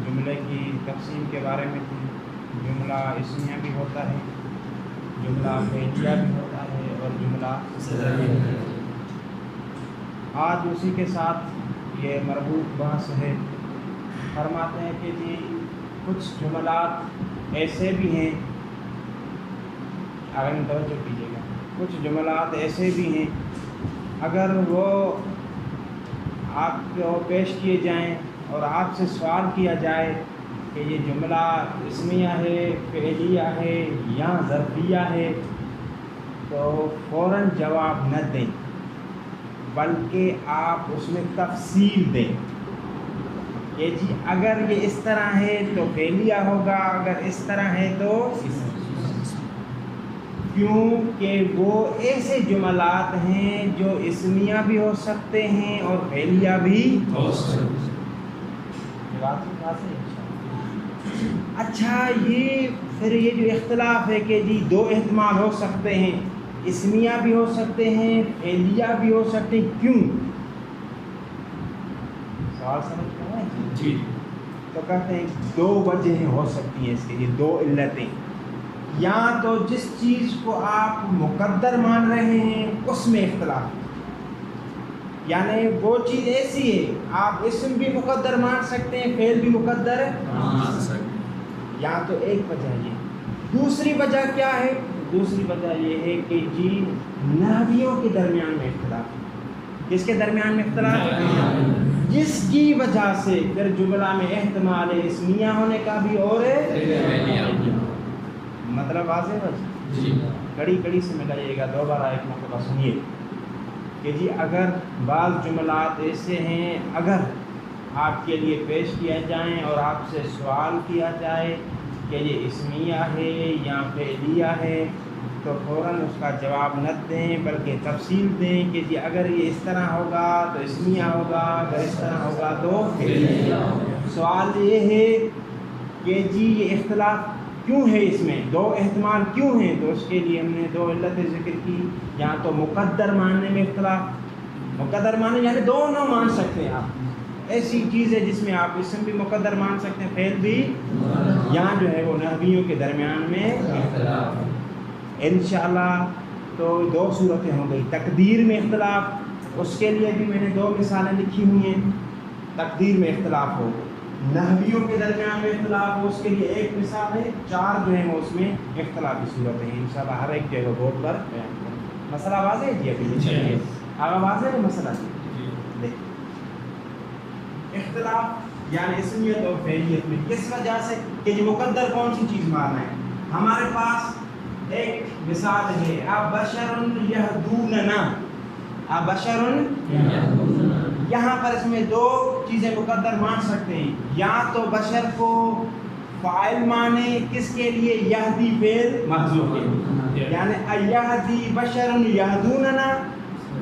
جملے کی تقسیم کے بارے میں تھی. جملہ اسمیہ بھی ہوتا ہے, جملہ فعلیہ بھی ہوتا ہے اور جملہ ظرفیہ بھی. آج اسی کے ساتھ یہ مربوط بحث ہے. فرماتے ہیں کہ جی کچھ جملات ایسے بھی ہیں, اگر توجہ کیجیے گا, کچھ جملات ایسے بھی ہیں اگر وہ آپ کو پیش کیے جائیں اور آپ سے سوال کیا جائے کہ یہ جملہ اسمیہ ہے, فعلیہ ہے یا ظرفیہ ہے, تو فوراً جواب نہ دیں بلکہ آپ اس میں تفصیل دیں کہ جی اگر یہ اس طرح ہے تو فعلیہ ہوگا, اگر اس طرح ہے تو کیونکہ وہ ایسے جملات ہیں جو اسمیہ بھی ہو سکتے ہیں اور فعلیہ بھی ہو سکتے ہیں. اچھا, یہ پھر یہ جو اختلاف ہے کہ جی دو احتمال ہو سکتے ہیں, اسمیہ بھی ہو سکتے ہیں فعلیہ بھی ہو سکتے ہیں, کیوں؟ سوال سمجھ میں آیا جی؟ تو کہتے ہیں دو وجہیں ہو سکتی ہیں اس کے لیے, دو علتیں. یا تو جس چیز کو آپ مقدر مان رہے ہیں اس میں اختلاف, یعنی وہ چیز ایسی ہے آپ اسم بھی مقدر مان سکتے ہیں, فعل بھی مقدر مان سکتے ہیں. یا تو ایک وجہ یہ. دوسری وجہ کیا ہے؟ دوسری وجہ یہ ہے کہ جی نحویوں کے درمیان میں اختلاف. کس کے درمیان میں اختلاف؟ جس کی وجہ سے پھر جملہ میں احتمال ہے اسمیہ ہونے کا بھی اور مطلب واضح ہے جی. کڑی کڑی سے ملائیے گا, دوبارہ ایک مرتبہ سنیے کہ جی اگر بعض جملات ایسے ہیں اگر آپ کے لیے پیش کیا جائیں اور آپ سے سوال کیا جائے کہ یہ اسمیہ ہے یا فعلیہ ہے تو فوراً اس کا جواب نہ دیں بلکہ تفصیل دیں کہ جی اگر یہ اس طرح ہوگا تو اسمیہ ہوگا, اگر اس طرح ہوگا تو فعلیہ. سوال یہ ہے کہ جی یہ اختلاف کیوں ہے, اس میں دو احتمال کیوں ہیں؟ تو اس کے لیے ہم نے دو علتیں ذکر کی. یا تو مقدر ماننے میں اختلاف, مقدر ماننے یعنی دونوں مان سکتے ہیں آپ, ایسی چیز ہے جس میں آپ اسم بھی مقدر مان سکتے ہیں فعل بھی, یہاں جو ہے وہ نحویوں کے درمیان میں اختلاف. انشاءاللہ تو دو صورتیں ہو گئی. تقدیر میں اختلاف, اس کے لیے بھی میں نے دو مثالیں لکھی ہوئی ہیں. تقدیر میں اختلاف ہو, نحویوں کے درمیان میں اختلاف ہو, اس کے لیے ایک مثال ہے. چار جو ہیں وہ اس میں اختلافی صورتیں ہیں. انشاءاللہ ہر ایک جو ہے وہ بورڈ پر بیان کریں. مسئلہ واضح ہے جی؟ ابھی چلیے آگے واضح ہے مسئلہ جی. دیکھیں اختلاف یعنی اسمیت اور فعلیت میں کس وجہ سے کہ جو مقدر کون سی چیز ماننا ہے. ہمارے پاس ایک مثال ہے, ابشر یہدوننا, ابشر یہاں پر اس میں دو چیزیں مقدر مان سکتے ہیں. یا تو بشر کو فاعل مانے, کس کے لیے؟ یہدی فعل محذوف ہے, یعنی یہدی بشر یہدوننا,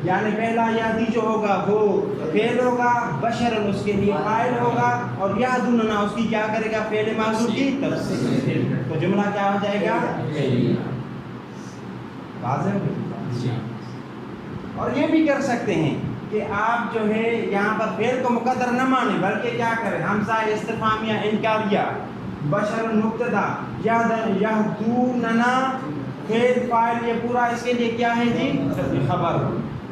یعنی پہلا یہدی جو ہوگا وہ فعل ہوگا, بشر اس کے لیے فاعل ہوگا, اور یہدوننا اس کی کیا کرے گا؟ فعل محذوف کی تفسیر. تو جملہ کیا ہو جائے گا؟ واضح ہے. اور یہ بھی کر سکتے ہیں کہ آپ جو ہے یہاں پر فعل کو مقدر نہ مانیں بلکہ کیا کریں؟ حمزہ استفہامیہ انکاریہ, بشر مبتدا, یہدوننا فعل فاعل, یہ پورا اس کے لیے کیا ہے جی؟ خبر.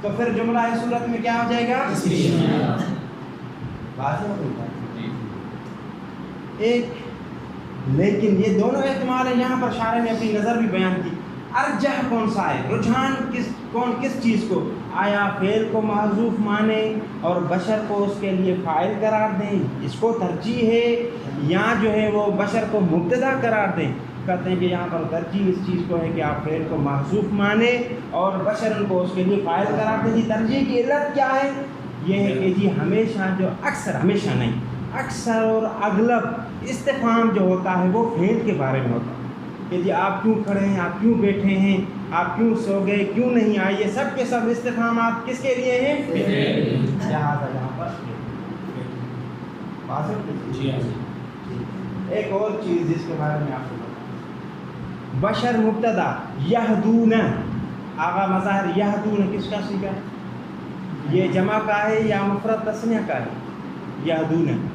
تو پھر جملہ اس صورت میں کیا ہو جائے گا؟ واضح ہوتا ہے ایک. لیکن یہ دونوں احتمال ہیں. یہاں پر شارح نے اپنی نظر بھی بیان کی. ارجح کون سا ہے؟ رجحان کس چیز کو؟ آیا فعل کو محذوف مانے اور بشر کو اس کے لیے فاعل قرار دیں, اس کو ترجیح ہے, یا جو ہے وہ بشر کو مبتدا قرار دیں؟ کہتے ہیں کہ یہاں پر ترجیح اس چیز کو ہے کہ آپ فعل کو محذوف مانے اور بشر کو اس کے لیے فاعل قرار دیں. جی ترجیح کی علت کیا ہے؟ یہ ہے کہ جی ہمیشہ جو اکثر, ہمیشہ نہیں, اکثر اور اغلب استفہام جو ہوتا ہے وہ فعل کے بارے میں ہوتا ہے کہ جی آپ کیوں کھڑے ہیں, آپ کیوں بیٹھے ہیں, آپ کیوں سو گئے, کیوں نہیں آئے, یہ سب کے سب استفہامات کس کے لیے ہیں؟ لہٰذا یہاں پر ایک اور چیز جس کے بارے میں آپ کو بتاؤں, بشر مبتدا, یہدون, آغا مظاہر یہدون کس کا صیغہ ہے؟ یہ جمع کا ہے یا مفرد تثنیہ کا ہے؟ یہدون.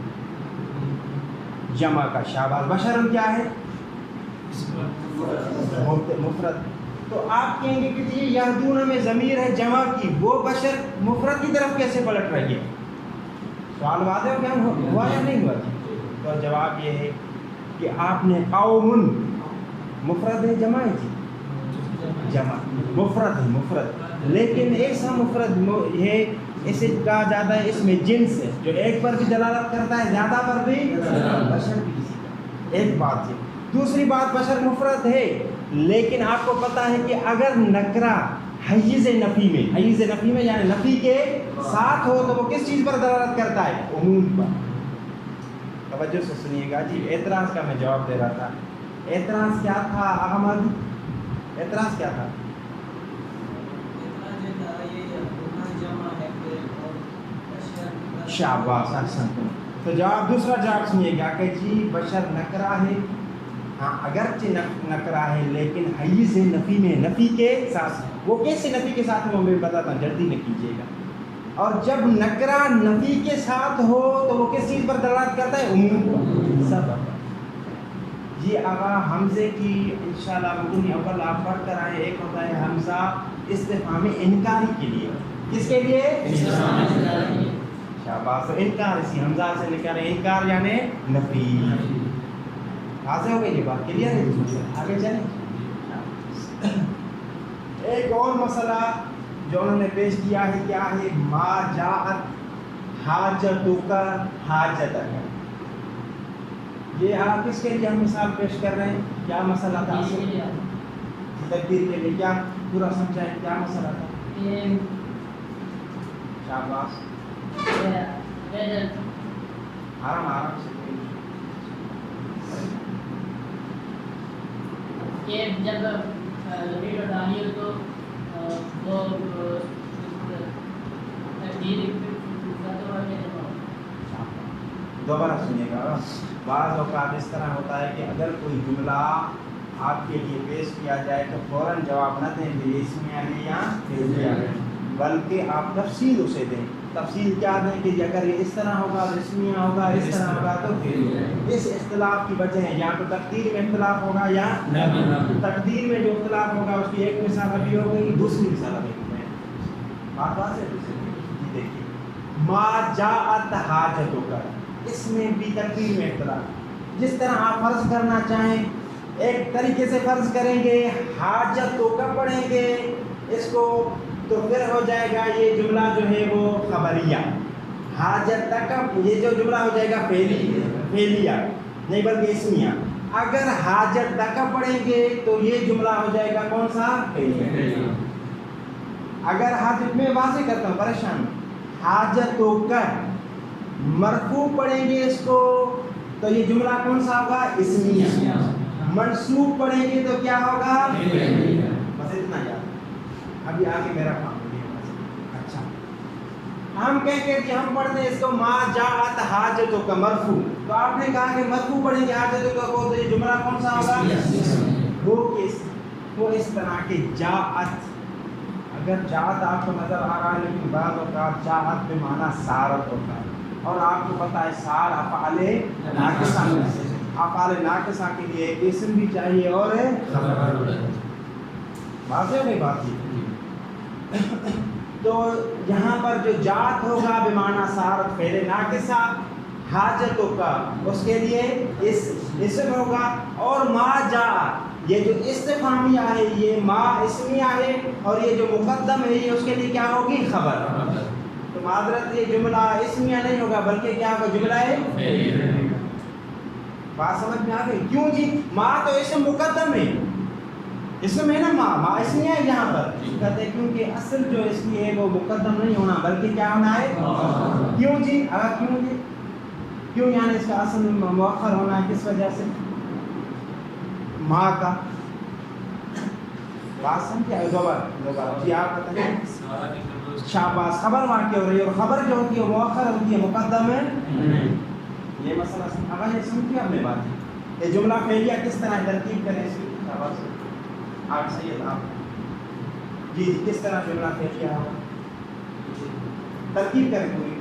جمع کا. شاباش. بشر کیا ہے؟ مفرد. تو آپ کہیں گے کہ یہ یہدون میں ضمیر ہے جمع کی، وہ بشر مفرد کی طرف کیسے پلٹ رہی ہے؟ سوال واضح ہو گیا ہوا یا نہیں ہوا؟ تو جواب یہ ہے کہ آپ نے قوم مفرد ہے جمع ہے جی؟ جمع مفرد ہے مفرد، لیکن ایسا مفرد ہے اسے کہا جاتا ہے اس میں جنس ہے جو ایک پر بھی دلالت کرتا ہے زیادہ پر بھی. بشر بھی کسی کا. ایک بات ہے. دوسری بات بشر مفرد ہے لیکن آپ کو پتا ہے کہ اگر نکرہ حیز نفی میں یعنی نفی کے ساتھ ہو تو وہ کس چیز پر دلالت کرتا ہے؟ عموم پر. توجہ سے سنیے گا جی. اعتراض کا میں جواب دے رہا تھا. اعتراض کیا تھا احمد؟ اعتراض کیا تھا؟ شاباش احسن. تو جواب دوسرا جواب سنیے گا کہ جی بشر نکرہ ہے، ہاں اگرچہ نکرہ ہے لیکن حیز نفی میں نفی کے ساتھ. وہ کیسے نفی کے ساتھ وہ میں بتاتا ہوں، جلدی نہ کیجیے گا. اور جب نکرہ نفی کے ساتھ ہو تو وہ کس چیز پر دلالت کرتا ہے؟ عموم پر. سبب. یہ آغا حمزے کی انشاءاللہ مبنی اول آپ پڑھ کر آئے. ایک ہوتا ہے حمزہ استفہام انکاری کے لیے. کس کے لیے؟ شاباش. انکار اسی حمزہ سے نکالے. انکار یعنی نفی. واضح ہو گئی یہ بات؟ کلیئر ہے؟ آگے چلیں. ایک اور مسئلہ جو انہوں نے پیش کیا ہے کیا ہے؟ ما جاءت حاجتک حاجتک. یہ آپ کس کے لیے ہم مثال پیش کر رہے ہیں؟ کیا مسئلہ تھا؟ تقدیر کے لیے. کیا پورا سمجھائیں کیا مسئلہ تھا؟ شاباش. آرام سے. یہ جب ضمیر اٹھانی ہو تو وہ دوبارہ سنیے گا. بعض اوقات اس طرح ہوتا ہے کہ اگر کوئی جملہ آپ کے لیے پیش کیا جائے تو فوراً جواب نہ دیں کہ یہ اسمیہ ہے یا فعلیہ ہے، بلکہ آپ تفصیل اسے دیں. تفصیل کیا دیں کہ اگر یہ اس طرح ہوگا تو اسمیہ ہوگا، اس طرح ہوگا تو فعلیہ. اس اختلاف کی وجہ ہے یا تو تقدیر میں اختلاف ہوگا یا تقدیر میں جو اختلاف ہوگا اس کی ایک مثال ابھی ہو گئی، دوسری مثال ابھی ہو گئی. بات واضح ہے؟ دیکھیے ما جاءت حاجتک، اس میں بھی تقدیر میں اختلاف. جس طرح آپ فرض کرنا چاہیں ایک طریقے سے فرض کریں گے، حاجت تو کب پڑھیں گے اس کو تو پھر ہو جائے گا یہ جملہ جو ہے وہ خبریہ. حاجت تک یہ جو جملہ ہو جائے گا فعلیہ نہیں بلکہ اسمیہ. اگر حاجت تک پڑھیں گے تو یہ جملہ ہو جائے گا کون سا؟ فعلیہ. اگر حاجت میں واضح کرتا ہوں پریشان، حاجت تو کر مرفوع پڑھیں گے اس کو تو یہ جملہ کون سا ہوگا؟ اسمیہ. منصوب پڑھیں گے تو کیا ہوگا؟ بس اتنا یاد. ابھی آگے میرا کام ہے. اچھا ہم کہیں گے کہ ہم پڑھتے ہیں اس کو ما جاءت حاجتک مرفوع، تو آپ نے کہا کہ مرفوع پڑھیں گے حاجتک کو تو یہ جملہ کون سا ہوگا؟ وہ اس طرح کے جاءت. اگر جاءت آپ کو نظر آ رہا ہے لیکن بعض اوقات جاءت بے معنی سارت ہوتا ہے، اور آپ کو پتہ ہے سار افعال ناقصہ میں سے. افعال ناقصہ کے لیے ایک اسم بھی چاہیے اور واضح نہیں بات یہ. تو یہاں پر جو جات ہوگا بے معنی سارت فعل ناقصہ، حاجتوں کا اس کے لیے اسم ہوگا. اور ما جاء یہ جو استفہامیہ ہے یہ ما اسمیہ ہے، اور یہ جو مقدم ہے یہ اس کے لیے کیا ہوگی؟ خبر. تو معذرت یہ جملہ اسمیہ نہیں ہوگا بلکہ کیا ہوگا؟ جملہ ہے. بات سمجھ میں آ گئی؟ کیوں جی؟ ما تو اسم مقدم ہے، اسم ہے نا، ما اسمیہ ہے یہاں پر. کہتے ہیں کیونکہ اصل جو اسمیہ ہے وہ مقدم نہیں ہونا بلکہ کیا ہونا ہے؟ کیوں جی؟ کیوں جی؟ کیوں یعنی اس کا اصل مؤخر ہونا ہے کس وجہ سے؟ ما کا. بات سمجھے؟ دوبارہ جی آپ بتائیں. شاباش. خبر واقع ہو رہی ہے اور خبر جو ہوتی ہے مؤخر ہوتی ہے مقدم ہے. یہ مسئلہ یہ سمجھیے آپ نے بات. یہ جملہ فعلیہ کس طرح ترتیب کریں اس کی؟ شاباش. آپ سید آپ جی کس طرح جملہ فعلیہ ہوگا ترتیب کریں پوری.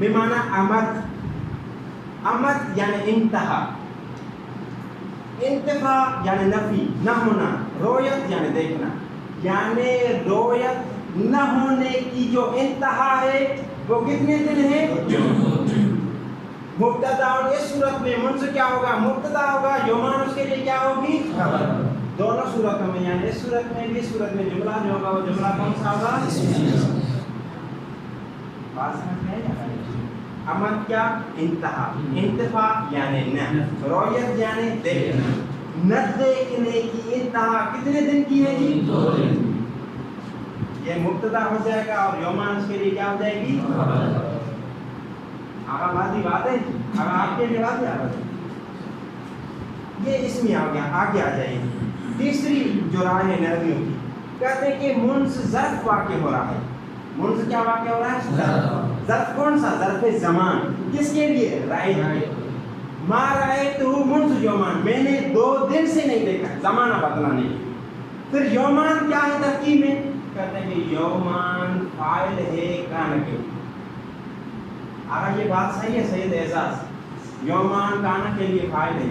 بمعنى امد. امد یعنی انتہا. انتفا یعنی نفی نہ ہونا. رویت یعنی دیکھنا. یعنی رویت نہ ہونے کی جو انتہا ہے وہ کتنے دن ہے؟ مبتدا. اور اس صورت میں منص کیا ہوگا؟ مبتدا ہوگا. یومان اس کے لیے کیا ہوگی؟ خبر. دونوں صورتوں میں یعنی اس صورت میں بھی اس صورت میں جملہ جو ہوگا وہ جملہ کون سا ہوگا؟ بات سمجھ میں آئی؟ امد کیا؟ انتہا. انتفا یعنی نہ. رویت یعنی دیکھنا. نہ دیکھنے کی انتہا کتنے دن کی ہے جی؟ 2 دن. یہ مبتدا ہو جائے گا اور یومان اس کے لیے کیا ہو جائے گی؟ آگا بازی بات ہے. آگا آپ کے لیے بات ہے. یہ اس میں آ گیا. آگے آ جائے گی. تیسری جو رائے ہے نرمیوں کی کہتے ہیں کہ منص ظرف واقع ہو رہا ہے. منص کیا واقع ہو رہا ہے؟ ظرف کون سا؟ ظرف زمان. کس کے لیے؟ رائے. ما رأیتہ منذ یومان. میں نے 2 دن سے نہیں دیکھا. زمانہ بدلانے. پھر یومان کیا ہے ترکیب میں؟ کہتے ہیں کہ یومان فاعل ہے کان کے. آگا یہ بات صحیح ہے سید اعزاز؟ یومان کان کے لیے فاعل ہے.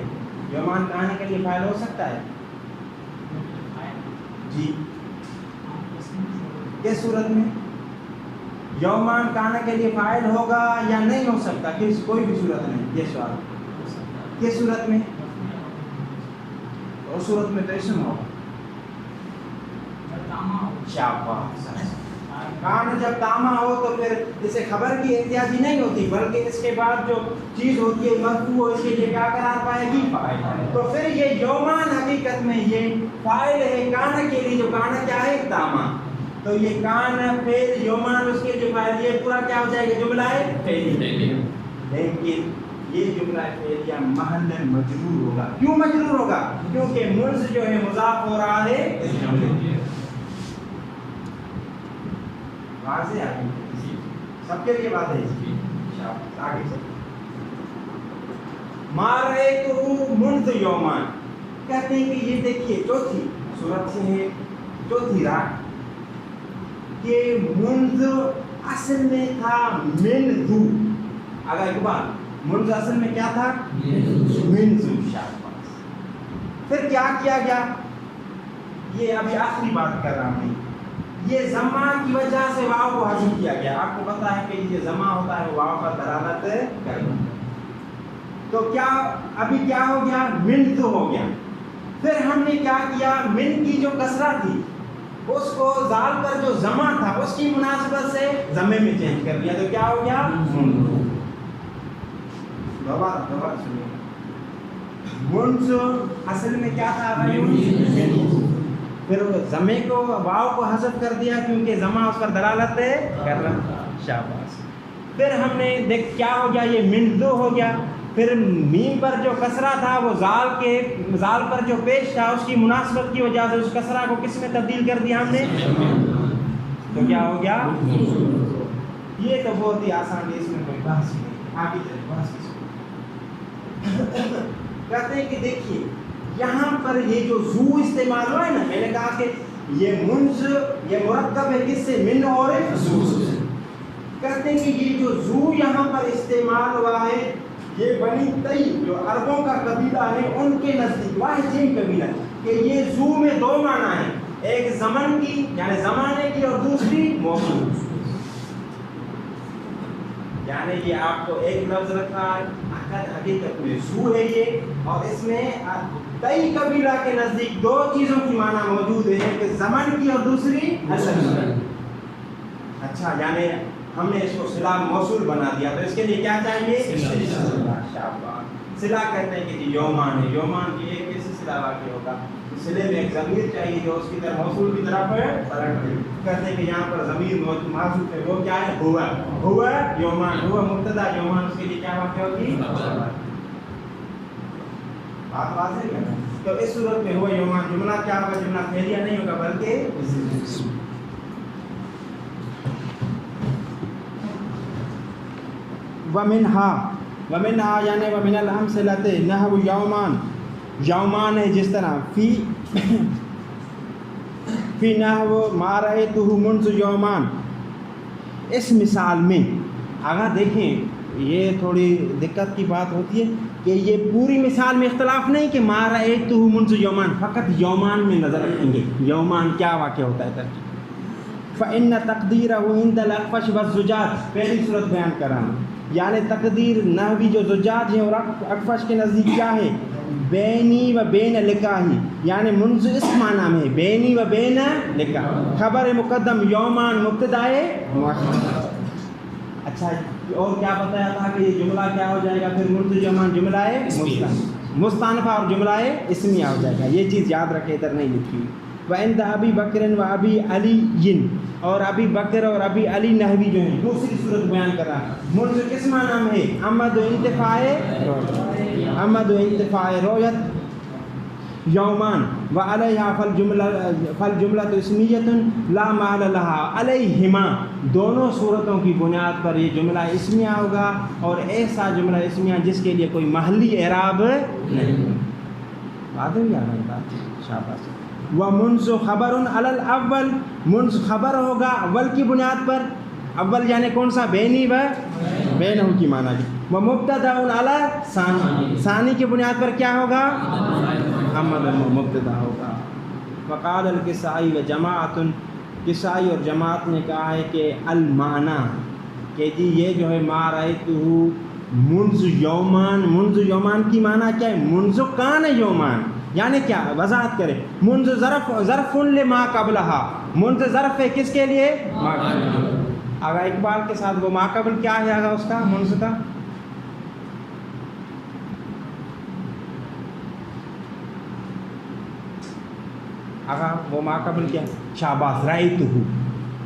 یومان کان کے لیے فاعل ہو سکتا ہے جی. کس صورت میں؟ یومان کانا کے لیے فاعل ہوگا یا نہیں ہو سکتا؟ کوئی بھی صورت نہیں. یہ سوال کس صورت میں؟ اس صورت میں تو اسم ہوگا. کان جب تاما ہو تو پھر اسے خبر کی احتیاجی نہیں ہوتی بلکہ اس کے بعد جو چیز ہوتی ہے مرفوع اس کے لیے کیا قرار پائے گی؟ فاعل. تو پھر یہ یومان حقیقت میں یہ فاعل ہے کان کے لیے. جو کان کیا ہے؟ تاما. تو یہ کان پھر یومان اس کے جو فاعل یہ پورا کیا ہو جائے گا؟ جملہ ہے فعلیہ. لیکن یہ جملہ فعلیہ محل مجرور ہوگا. کیوں مجرور ہوگا؟ کیونکہ منص جو ہے مضاف ہو رہا ہے اس جملے میں. واضح ہے سب کے لیے بات ہے. آگے چلیں. ما رأیتہ منذ یومان کہتے ہیں کہ یہ دیکھیے چوتھی صورت سے ہے. چوتھی رائے کہ منذ اصل میں تھا من ذو. اگر ایک بار منذ اصل میں کیا تھا؟ من ذو. پھر کیا کیا گیا؟ یہ ابھی آخری بات کر رہا ہوں. یہ ضمہ کی وجہ سے واو کو حذف کیا گیا. آپ کو پتا ہے کہ یہ ضمہ ہوتا ہے واو پر دلالت کرنا. تو کیا ابھی کیا ہو گیا؟ من ذو ہو گیا. پھر ہم نے کیا کیا؟ من کی جو کسرہ تھی اس کو زال پر جو ضمہ تھا اس کی مناسبت سے ضمے میں چینج کر دیا. تو کیا ہو گیا؟ دوبارہ سنیے. منذ اصل میں کیا تھا؟ پھر ضمے کو واو کو حذف کر دیا کیونکہ ضمہ اس پر دلالت کر رہا. شاباش. پھر ہم نے دیکھ کیا ہو گیا؟ یہ من ذو ہو گیا. پھر میم پر جو کسرہ تھا وہ زال پر جو پیش تھا اس کی مناسبت کی وجہ سے اس کسرہ کو کس میں تبدیل کر دیا ہم نے؟ تو کیا ہو گیا؟ یہ تو بہت ہی آسان ہے. اس میں کوئی بحث نہیں. آگے چلیں. بحث کہتے ہیں کہ دیکھیے یہاں پر یہ جو زو استعمال ہوا ہے نا, میں نے کہا کہ یہ منز یہ مرکب ہے کس سے؟ من اور زو سے. کہتے ہیں کہ یہ جو زو یہاں پر استعمال ہوا ہے یہ بنی تئی جو عربوں کا قبیلہ ہے ان کے نزدیک واحجین قبیلہ کہ یہ زو میں دو معنی ہیں, ایک زمن کی یعنی زمانے کی اور دوسری موصول. یعنی یہ آپ کو ایک لفظ رکھا ہے حقیقت میں زو ہے یہ, اور اس میں تئی قبیلہ کے نزدیک دو چیزوں کی معنی موجود ہے, ایک زمن کی اور دوسری اصل. اچھا یعنی ہم نے اس کو صلہ موصول بنا دیا تو اس کے لیے کیا چاہیے؟ صلہ کہتے ہیں کہ جی یومان ہے, یومان کی ایک کیسے صلہ واقع ہوگا؟ صلے میں ایک ضمیر چاہیے جو اس کی طرف موصول کی طرف پلٹ دے. کہتے ہیں کہ یہاں پر ضمیر محذوف ہے, وہ کیا ہے؟ ہوا. ہوا یومان, ہوا مبتدا, یومان اس کے لیے کیا واقع ہوگی؟ بات واضح ہے. تو اس صورت میں ہوا یومان جملہ کیا ہوگا؟ جملہ فعلیہ نہیں ہوگا بلکہ ومنہا یعنی ومن الامثلۃ نحو یومان, یومان ہے جس طرح فی نحو ما رأیتہ منذ یومان. اس مثال میں آگاہ دیکھیں یہ تھوڑی دقت کی بات ہوتی ہے کہ یہ پوری مثال میں اختلاف نہیں کہ ما رأیتہ منذ یومان، فقط یومان میں نظر رکھیں گے، یومان کیا واقع ہوتا ہے ترجمہ۔ فإن تقدیرہ عند الاخفش والزجاج، پہلی صورت بیان کر رہا ہوں، یعنی تقدیر نحوی جو زجاج ہیں اور اخفش کے نزدیک کیا ہے، بینی و بین لکاہی، یعنی منذ اس معنی میں بینی و بین لکاہ، خبر مقدم یومان مبتدائے مؤخر۔ اچھا اور کیا بتایا تھا کہ یہ جملہ کیا ہو جائے گا پھر منذ یومان جملہ مستانفہ اور جملہ اسمیہ ہو جائے گا، یہ چیز یاد رکھے ادھر نہیں لکھی ہوئی۔ وعند ابی بکر و ابی علی، اور ابی بکر اور ابی علی نحوی جو ہیں دوسری صورت بیان کر رہا ہے، منذ کس معنی میں ہے، امد و انتفاع رویت یومان و علیہا فالجملۃ اسمیۃ لا محل لہا علیہما، دونوں صورتوں کی بنیاد پر یہ جملہ اسمیہ ہوگا، اور ایسا جملہ اسمیہ جس کے لیے کوئی محلی اعراب نہیں۔ بات ہوئی آگے بات، شاباش۔ ومنذ خبر علی الاول، منذ خبر ہوگا اول کی بنیاد پر، اول یعنی کون سا، بینی و بینہ کی معنی کی، ومبتدأ علی ثانی، ثانی کی بنیاد پر کیا ہوگا، محمد مبتدا ہوگا۔ وقال الکسائی و جماعت، کسائی اور جماعت نے کہا ہے کہ المعنی، کہ جی یہ جو ہے ما رأیتہ منذ یومان، منذ یومان کی معنی کیا ہے، منذ کان یومان، یعنی کیا وضاحت کرے، منذ ظرف لما قبلہا، منذ ظرف ہے کس کے لیے، ما قبل۔ آگا اقبال کے ساتھ وہ ما قبل کیا ہے، آگا اس کا منذ کا آگا وہ ما قبل کیا، شاباش، رأیتہ،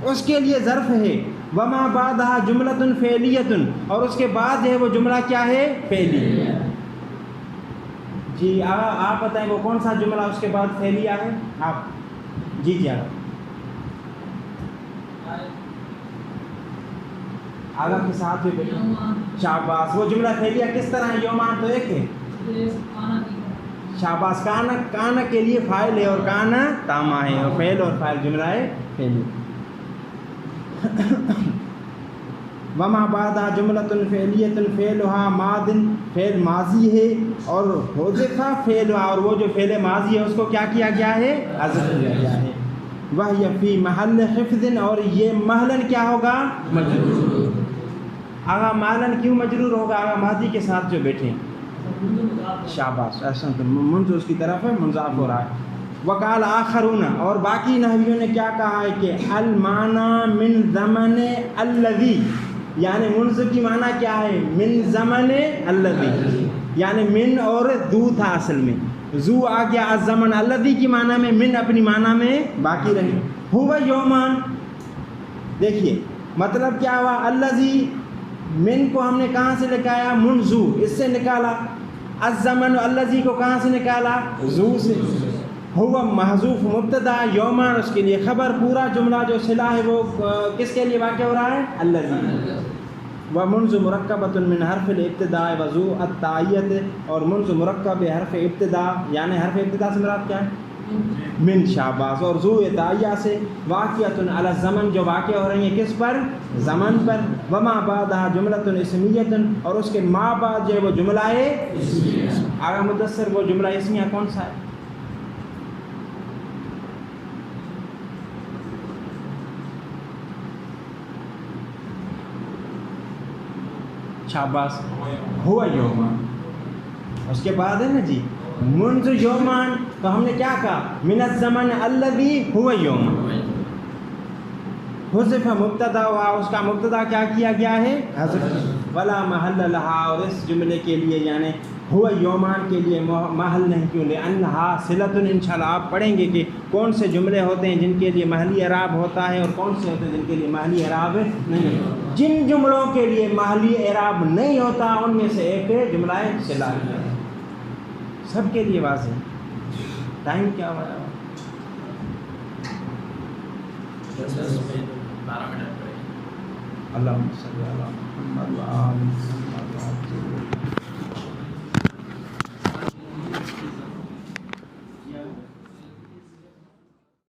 اس کے لیے ظرف ہے، وما بعدہا جملۃ فعلیۃ، اور اس کے بعد ہے وہ جملہ کیا ہے، فعلی۔ جی آپ بتائیں وہ کون سا جملہ اس کے بعد فعلیہ ہے، آپ جی آپ آگا کے ساتھ بھی بیٹھے، شاباش، وہ جملہ فعلیہ کس طرح ہے، یومان تو ایک ہے، شاباش، کانا کے لیے فاعل ہے اور کانا تاما ہے، اور فعل اور فاعل جملہ ہے فعلی۔ وما بعدہ جملۃ فعلیۃ فعلھا ماض، فعل ماضی ہے، اور حذف فعلھا، اور وہ جو فعل ماضی ہے اس کو کیا کیا گیا ہے، حذف کیا گیا ہے۔ وہی فی محل خفض، اور یہ محلن کیا ہوگا، مجرور۔ آگا محلن کیوں مجرور ہوگا، آگا ماضی کے ساتھ جو بیٹھے، شاباش، احسن، منذ اس کی طرف ہے، مضاف ہو رہا ہے۔ وقال آخرون، اور باقی نحویوں نے کیا کہا ہے کہ المعنی من زمن الذی، یعنی منذ کی معنی کیا ہے، من زمن الذی، یعنی من اور ذو تھا اصل میں، ذو آ گیا، الزمن الذی کی معنی میں، من اپنی معنی میں باقی رہی، ہوا یومان، دیکھیے مطلب کیا ہوا، الذی، من کو ہم نے کہاں سے نکالا، منذ، اس سے نکالا، الزمن الذی کو کہاں سے نکالا، ذو سے، ہوا محذوف مبتدا، یومان اس کے لیے خبر، پورا جملہ جو صلہ ہے وہ کس کے لیے واقع ہو رہا ہے، الذی۔ ومنذ مرکبۃ من حرف الابتداء وذو التائیت، اور منذ مرکب حرف ابتداء، یعنی حرف ابتداء سے مراد کیا ہے، من، شاباش، اور ذو تائیہ سے، واقعۃ علی الزمن، جو واقع ہو رہی ہیں کس پر، زمن پر، وما بعدہا جملۃ اسمیۃ، اور اس کے ما بعد جو ہے وہ جملہ ہے اسمیہ۔ آگا مدثر وہ جملہ اسمیہ کون سا ہے، شاباش، ہوا یومان، اس کے بعد ہے نا جی منذ یومان، تو ہم نے کیا کہا، من الزمن الذی ہوا یومان، حذف مبتدا ہوا، اس کا مبتدا کیا کیا گیا ہے، حذف، ولا محل لہا، اور اس جملے کے لیے یعنی ہوا یومان کے لیے محل نہیں، کیوں، لأنہا صلۃ، انشاءاللہ آپ پڑھیں گے کہ کون سے جملے ہوتے ہیں جن کے لیے محلی اعراب ہوتا ہے اور کون سے ہوتے ہیں جن کے لیے محلی اعراب نہیں ہوتا۔ جن جملوں کے لیے محلی اعراب نہیں ہوتا ان میں سے ایک ہے جملہ صلہ، سب کے لیے واضح۔ ٹائم کیا ہوا ہے، 12 منٹ۔ اللہم صلی علی محمد و آل محمد۔